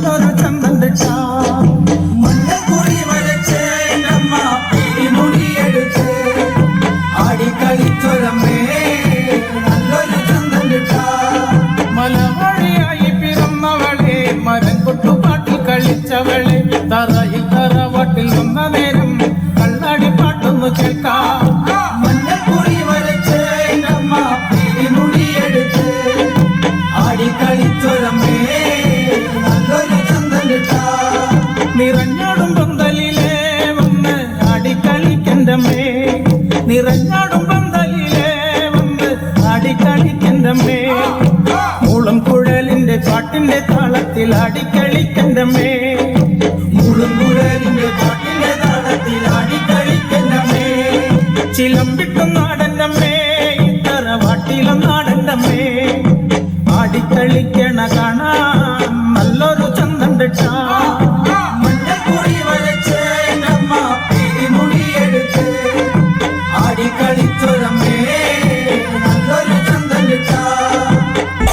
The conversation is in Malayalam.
നല്ലൊരു ചന്തന്റെ ചാ മഞ്ഞക്കുറി വരച്ച് നമ്മ പിടിമുടിയെടുത്ത് ആടിക്കളിച്ചൊരമ്മേ നല്ലൊരു ചന്തന്റെ ചാ മലവഴിയായി പിറന്നവളെ മരം കൊട്ടുപാട്ടിൽ കളിച്ചവളെ തറയിൽ തറവാട്ടിൽ വന്ന നേരം കള്ളാടി പാട്ടൊന്നു കേൾക്കാം മഞ്ഞക്കുറി വരച്ച് നമ്മ പിടിമുടിയെടുത്ത് ആടിക്കളിച്ചൊരമ്മേ നല്ലൊരു ചന്തന്റെ ചാ നിറഞ്ഞാടും പന്തലിലെ വന്ന് ആടിക്കളിക്കണ്ടമ്മേ നിറഞ്ഞാടും പന്തലിലെ വന്ന് ആടിക്കളിക്കണ്ടമ്മേ മൂളും കുഴലിന്റെ പാട്ടിന്റെ താളത്തിൽ ആടിക്കളിക്കണ്ടമ്മേ മൂളും കുഴലിന്റെ പാട്ടിന്റെ താളത്തിൽ ആടിക്കളിക്കണ്ടമ്മേ ചിലമ്പിട്ടും നാടൻ്റമ്മേ തറവാട്ടിലും നാടൻ്റമ്മേ ആടിക്കളിക്ക